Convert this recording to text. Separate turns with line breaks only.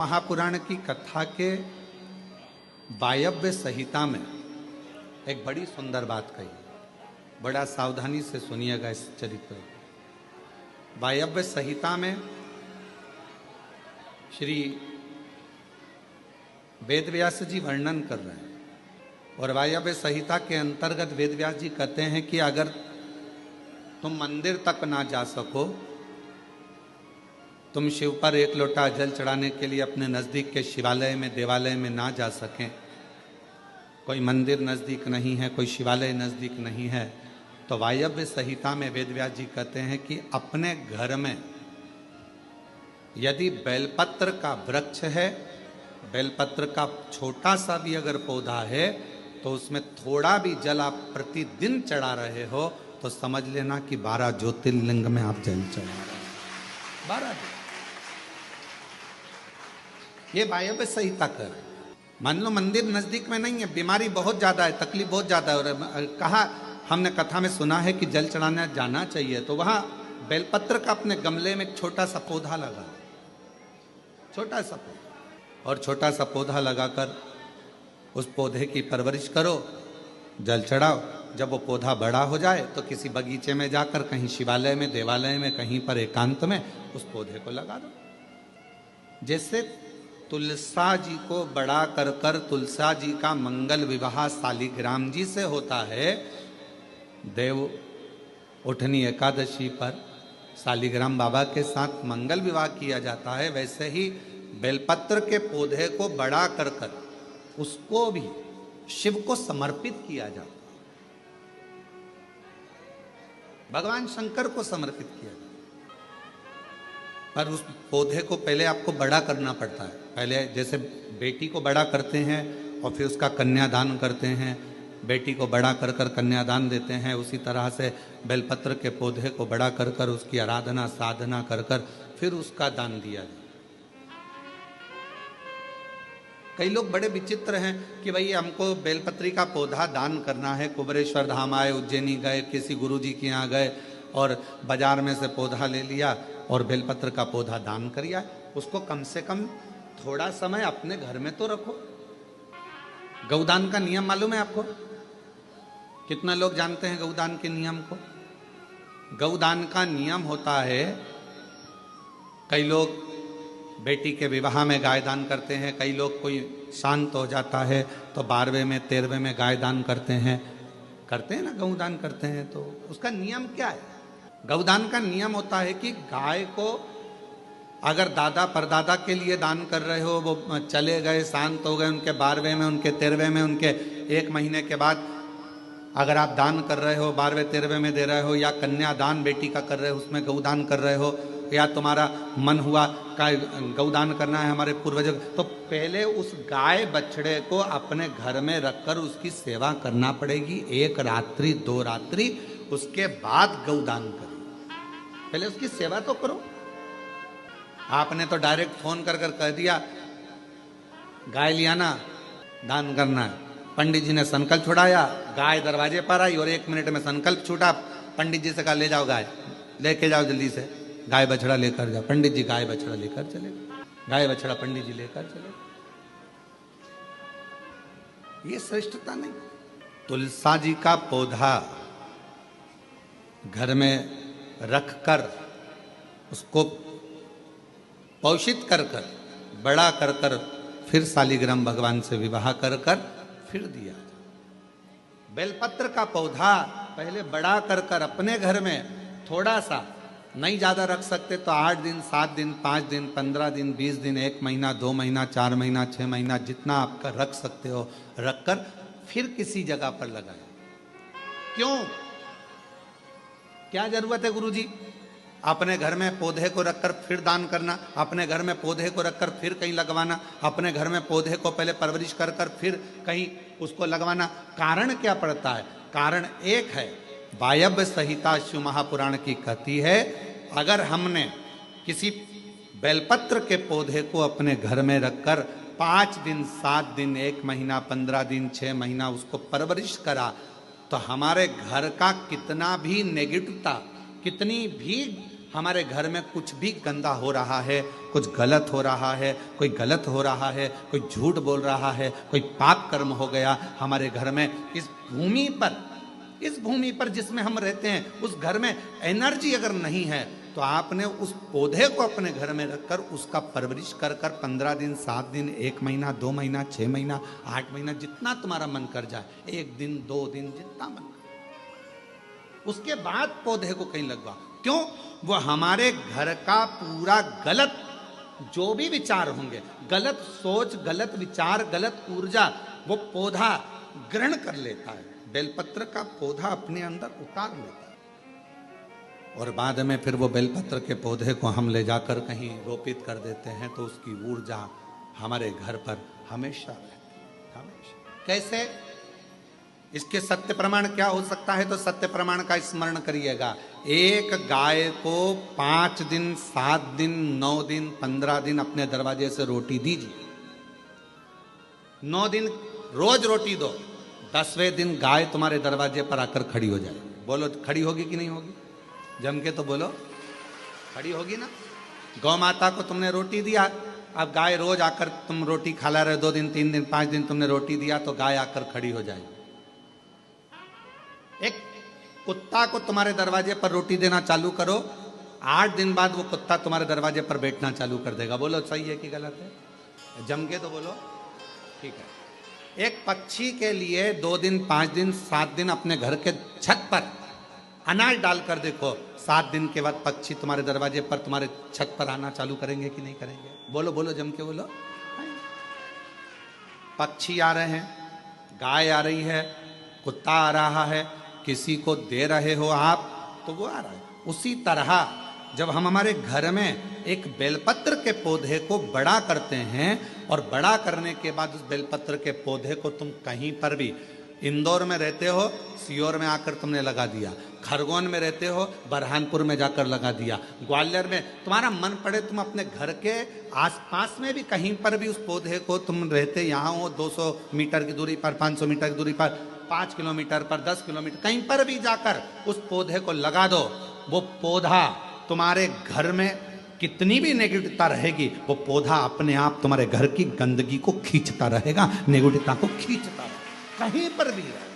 महापुराण की कथा के वायव्य संहिता में एक बड़ी सुंदर बात कही। बड़ा सावधानी से सुनिएगा इस चरित्र। वायव्य संहिता में श्री वेदव्यास जी वर्णन कर रहे हैं और वायव्य संहिता के अंतर्गत वेदव्यास जी कहते हैं कि अगर तुम मंदिर तक ना जा सको, तुम शिव पर एक लोटा जल चढ़ाने के लिए अपने नज़दीक के शिवालय में देवालय में ना जा सकें, कोई मंदिर नज़दीक नहीं है, कोई शिवालय नज़दीक नहीं है, तो वायव्य संहिता में वेदव्यास जी कहते हैं कि अपने घर में यदि बेलपत्र का वृक्ष है, बेलपत्र का छोटा सा भी अगर पौधा है, तो उसमें थोड़ा भी जल आप प्रतिदिन चढ़ा रहे हो तो समझ लेना कि 12 ज्योतिर्लिंग में आप जल चढ़ा रहे हो। 12 ये वायव्य संहिता कर। मान लो मंदिर नजदीक में नहीं है, बीमारी बहुत ज्यादा है, तकलीफ बहुत ज्यादा है, और कहा हमने कथा में सुना है कि जल चढ़ाने जाना चाहिए, तो वहां बेलपत्र का अपने गमले में एक छोटा सा पौधा लगा, छोटा सा पौधा, और छोटा सा पौधा लगाकर उस पौधे की परवरिश करो, जल चढ़ाओ। जब वो पौधा बड़ा हो जाए तो किसी बगीचे में जाकर कहीं शिवालय में, देवालय में, कहीं पर एकांत में उस पौधे को लगा दो। जैसे तुलसा जी को बड़ा कर कर तुलसा जी का मंगल विवाह शालिग्राम जी से होता है, देव उठनी एकादशी पर शालिग्राम बाबा के साथ मंगल विवाह किया जाता है, वैसे ही बेलपत्र के पौधे को बड़ा कर कर उसको भी शिव को समर्पित किया जाता है, भगवान शंकर को समर्पित किया जाता है। पर उस पौधे को पहले आपको बड़ा करना पड़ता है। पहले जैसे बेटी को बड़ा करते हैं और फिर उसका कन्यादान करते हैं, बेटी को बड़ा कर कर कन्यादान देते हैं, उसी तरह से बेलपत्र के पौधे को बड़ा कर कर उसकी आराधना साधना कर कर फिर उसका दान दिया जाए। कई लोग बड़े विचित्र हैं कि भाई हमको बेलपत्री का पौधा दान करना है, कुबरेश्वर धाम आए, उज्जैनी गए, किसी गुरुजी के यहाँ गए और बाजार में से पौधा ले लिया और बेलपत्र का पौधा दान करिया। उसको कम से कम थोड़ा समय अपने घर में तो रखो। गौदान का नियम मालूम है आपको? कितना लोग जानते हैं गौदान के नियम को? गौदान का नियम होता है, कई लोग बेटी के विवाह में गाय दान करते हैं, कई लोग कोई शांत हो जाता है तो 12वें में 13वें में गाय दान करते हैं ना, गौदान करते हैं। तो उसका नियम क्या है? गौदान का नियम होता है कि गाय को अगर दादा परदादा के लिए दान कर रहे हो, वो चले गए, शांत हो गए, उनके 12वें में, उनके 13वें में, उनके 1 महीने के बाद अगर आप दान कर रहे हो, 12वें 13वें में दे रहे हो, या कन्यादान बेटी का कर रहे हो, उसमें गौदान कर रहे हो, या तुम्हारा मन हुआ का गौदान करना है हमारे पूर्वजों, तो पहले उस गाय बछड़े को अपने घर में रखकर उसकी सेवा करना पड़ेगी 1 रात्रि 2 रात्रि, उसके बाद गौदान करो। पहले उसकी सेवा तो करो। आपने तो डायरेक्ट फोन कर कर कह दिया गाय लिया ना, दान करना है, पंडित जी ने संकल्प छुड़ाया, गाय दरवाजे पर आई और 1 मिनट में संकल्प छूटा, पंडित जी से कहा ले जाओ गाय, लेके जाओ जल्दी से, गाय बछड़ा लेकर जाओ। पंडित जी गाय बछड़ा लेकर चले, गाय बछड़ा पंडित जी लेकर चले। ये श्रेष्ठता नहीं। तुलसा जी का पौधा घर में रखकर उसको पोषित कर कर बड़ा कर कर फिर शालिग्राम भगवान से विवाह कर कर फिर दिया। बेलपत्र का पौधा पहले बड़ा कर कर अपने घर में थोड़ा सा, नहीं ज्यादा रख सकते तो 8 दिन 7 दिन 5 दिन 15 दिन 20 दिन 1 महीना 2 महीना 4 महीना 6 महीना जितना आपका रख सकते हो रखकर फिर किसी जगह पर लगाए। क्यों, क्या जरूरत है गुरुजी अपने घर में पौधे को रखकर फिर दान करना, अपने घर में पौधे को रखकर फिर कहीं लगवाना, अपने घर में पौधे को पहले परवरिश कर कर फिर कहीं उसको लगवाना? कारण क्या पड़ता है? कारण एक है, वायव्य संहिता शिव महापुराण की कहती है, अगर हमने किसी बेलपत्र के पौधे को अपने घर में रखकर 5 दिन 7 दिन 1 महीना 15 दिन 6 महीना उसको परवरिश करा, तो हमारे घर का कितना भी नेगेटिवता, कितनी भी हमारे घर में कुछ भी गंदा हो रहा है, कुछ गलत हो रहा है, कोई गलत हो रहा है, कोई झूठ बोल रहा है, कोई पाप कर्म हो गया हमारे घर में, इस भूमि पर जिसमें हम रहते हैं, उस घर में एनर्जी अगर नहीं है, तो आपने उस पौधे को अपने घर में रखकर उसका परवरिश कर 15 दिन, 7 दिन, 1 महीना, 2 महीना, 6 महीना, 8 महीना, जितना तुम्हारा मन कर जाए, 1 दिन, 2 दिन, जितना मन कर, उसके बाद पौधे को कहीं लगवा। क्यों? वो हमारे घर का पूरा गलत जो भी विचार होंगे, गलत सोच, गलत विचार, गलत ऊर्जा, वो पौधा ग्रहण कर लेता है, बेलपत्र का पौधा अपने अंदर उतार लेता है। और बाद में फिर वो बेलपत्र के पौधे को हम ले जाकर कहीं रोपित कर देते हैं, तो उसकी ऊर्जा हमारे घर पर हमेशा रहती है, हमेशा। कैसे? इसके सत्य प्रमाण क्या हो सकता है? तो सत्य प्रमाण का स्मरण करिएगा। एक गाय को 5 दिन, 7 दिन, 9 दिन, 15 दिन अपने दरवाजे से रोटी दीजिए। 9 दिन रोज रोटी दो, 10वें दिन गाय तुम्हारे दरवाजे पर आकर खड़ी हो जाए। बोलो, खड़ी होगी कि नहीं होगी? जम के तो बोलो, खड़ी होगी ना। गौ माता को तुमने रोटी दिया, अब गाय रोज आकर, तुम रोटी खा रहे, 2 दिन, 3 दिन, 5 दिन तुमने रोटी दिया, तो गाय आकर खड़ी हो जाएगी। एक कुत्ता को तुम्हारे दरवाजे पर रोटी देना चालू करो, 8 दिन बाद वो कुत्ता तुम्हारे दरवाजे पर बैठना चालू कर देगा। बोलो सही है कि गलत है? जम के तो बोलो, ठीक है। एक पक्षी के लिए 2 दिन, 5 दिन, 7 दिन अपने घर के छत पर अनाज डालकर देखो, 7 दिन के बाद पक्षी तुम्हारे दरवाजे पर, तुम्हारे छत पर आना चालू करेंगे कि नहीं करेंगे? बोलो बोलो, जम के बोलो। पक्षी आ रहे हैं, गाय आ रही है, कुत्ता आ रहा है, किसी को दे रहे हो आप, तो वो आ रहा है। उसी तरह जब हम हमारे घर में एक बेलपत्र के पौधे को बड़ा करते हैं, और बड़ा करने के बाद उस बेलपत्र के पौधे को तुम कहीं पर भी, इंदौर में रहते हो, सीहोर में आकर तुमने लगा दिया, खरगोन में रहते हो, बरहानपुर में जाकर लगा दिया, ग्वालियर में, तुम्हारा मन पड़े तुम अपने घर के आसपास में भी कहीं पर भी उस पौधे को, तुम रहते यहाँ हो 200 मीटर की दूरी पर, 500 मीटर की दूरी पर, 5 किलोमीटर पर, 10 किलोमीटर, कहीं पर भी जाकर उस पौधे को लगा दो। वो पौधा तुम्हारे घर में कितनी भी नेगेटिवता रहेगी, वो पौधा अपने आप तुम्हारे घर की गंदगी को खींचता रहेगा, नेगेटिवता को खींचता रहेगा, कहीं पर भी रहे।